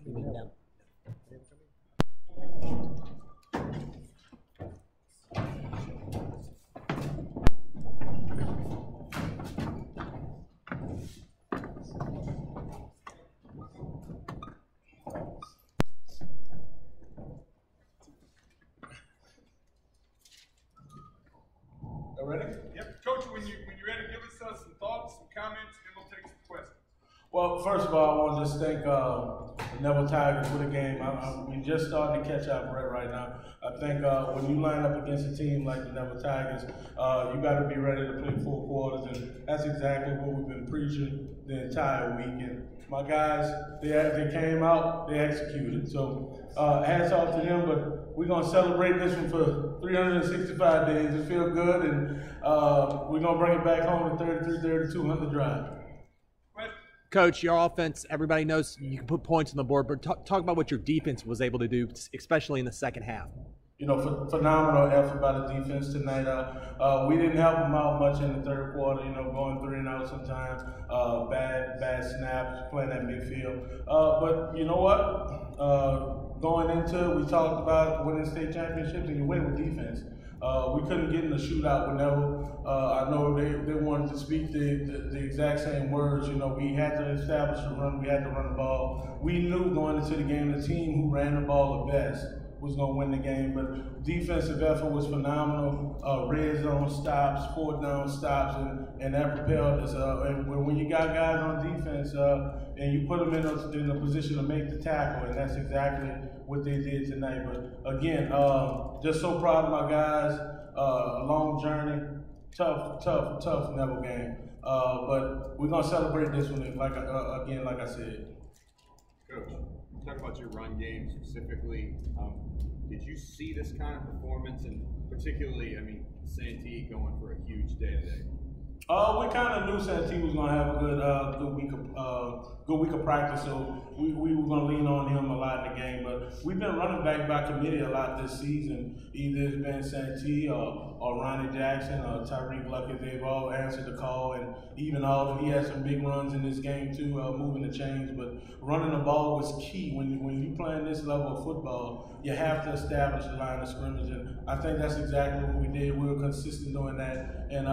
Ready? Yep. Coach, when you're ready, give us some thoughts, some comments, and we'll take some questions. Well, first of all, I want to just thank the Neville Tigers for the game. We just started to catch up right now. I think when you line up against a team like the Neville Tigers, you got to be ready to play full quarters, and that's exactly what we've been preaching the entire weekend. My guys, they came out, they executed. So hats off to them, but we're going to celebrate this one for 365 days. It feels good, and we're going to bring it back home to 33-32 on the drive. Coach, your offense, everybody knows you can put points on the board, but talk about what your defense was able to do, especially in the second half. You know, phenomenal effort by the defense tonight. We didn't help them out much in the third quarter, you know, going 3 and out sometimes, bad snaps, playing that midfield. But you know what? Going into it, we talked about winning state championships, and you win with defense. We couldn't get in the shootout with Neville. I know they wanted to speak the exact same words. You know, we had to establish a run. We had to run the ball. We knew going into the game the team who ran the ball the best was going to win the game. But defensive effort was phenomenal. Red zone stops, 4th down stops, and that propelled us. And when you got guys on defense and you put them in a position to make the tackle, and that's exactly what they did tonight. But again, just so proud of my guys. A long journey, tough Neville game. But we're gonna celebrate this one like I said. Coach, talk about your run game specifically. Did you see this kind of performance, and particularly, I mean, Santee going for a huge day today? We kind of knew Santee was gonna have a good week of practice, so we were gonna lean on him a lot in the game. But we've been running back by committee a lot this season. Either it's been Santee or Ronnie Jackson or Tyreek Luckett. They've all answered the call, and even Alden, he had some big runs in this game too, moving the chains. But running the ball was key when you playing this level of football. You have to establish the line of scrimmage, and I think that's exactly what we did. We were consistent doing that, and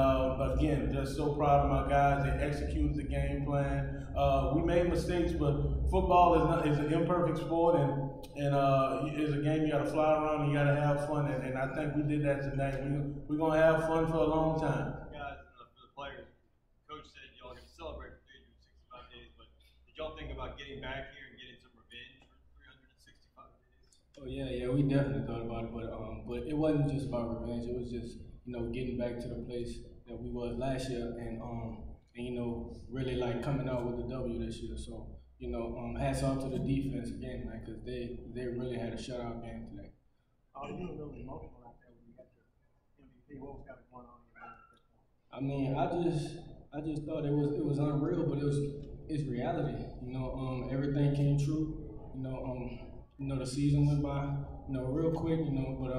again, just so proud of my guys. They executed the game plan. We made mistakes, but football is an imperfect sport, and it's a game you got to fly around and you got to have fun, and I think we did that tonight. We're gonna have fun for a long time. Guys, for the players, Coach said y'all are gonna celebrate for 365 days, but did y'all think about getting back here and getting some revenge for 365 days? Oh yeah, we definitely thought about it, but it wasn't just about revenge. It was just, you know, getting back to the place that we was last year, and you know, really like coming out with the W this year. So, you know, hats off to the defense again, man, because they really had a shutout game today. You were really emotional out there when you got your MVP. What was kind of going on? I mean, I just thought it was unreal, but it's reality. You know, everything came true. You know, the season went by, you know, real quick. You know, but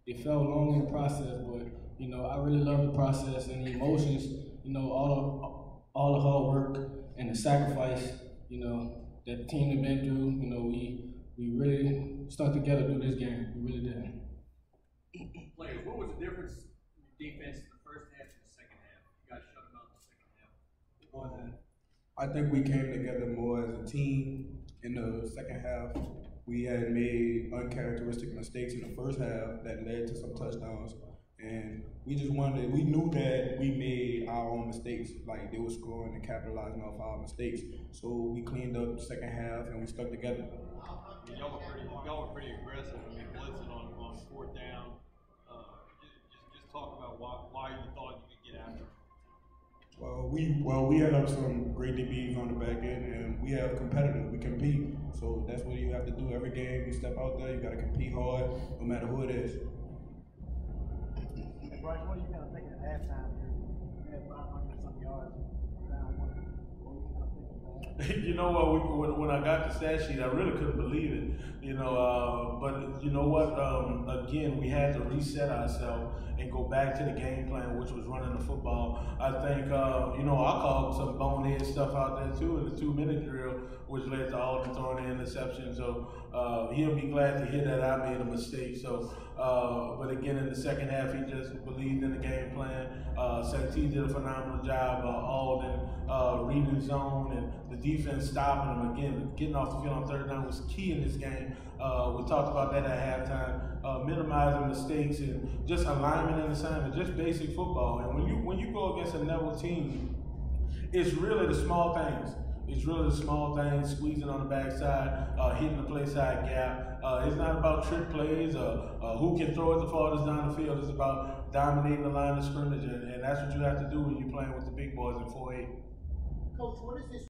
it felt long in the process. But you know, I really love the process and the emotions. You know, all the hard work and the sacrifice. You know, that the team had been through. You know, we really stuck together through this game. We really did. Players, what was the difference in your defense in the first half and the second half? You guys shut them out in the second half. I think we came together more as a team in the second half. We had made uncharacteristic mistakes in the first half that led to some touchdowns. And we knew that we made our own mistakes, like they were scoring and capitalizing off our mistakes. So we cleaned up the second half and we stuck together. Y'all were pretty aggressive. I mean, blitzing on 4th down. Just talk about why you thought you could get after it. Well, we had some great DBs on the back end, and we have competitors. We compete. So that's what you have to do every game. You step out there, you got to compete hard, no matter who it is. Bryce, what are you kind of thinking at halftime here? You had 500 some yards down. What are you kind of thinking about You know what? When I got the stat sheet, I really couldn't believe it. But you know what? Again, we had to reset ourselves and go back to the game plan, which was running the football. I think I called some bonehead stuff out there too in the 2-minute drill, which led to all the throwing the interceptions. So he'll be glad to hear that I made a mistake. So, but again, in the second half, he just believed in the game plan. Santee did a phenomenal job, reading zone, and the defense stopping him. Again, getting off the field on third down was key in this game. We talked about that at halftime, minimizing mistakes and just alignment and assignment, just basic football. And when you go against a level team, it's really the small things. It's really the small things, squeezing on the backside, hitting the play side gap. It's not about trick plays or who can throw it the farthest down the field. It's about dominating the line of scrimmage, and that's what you have to do when you're playing with the big boys in 4A. Coach, what is this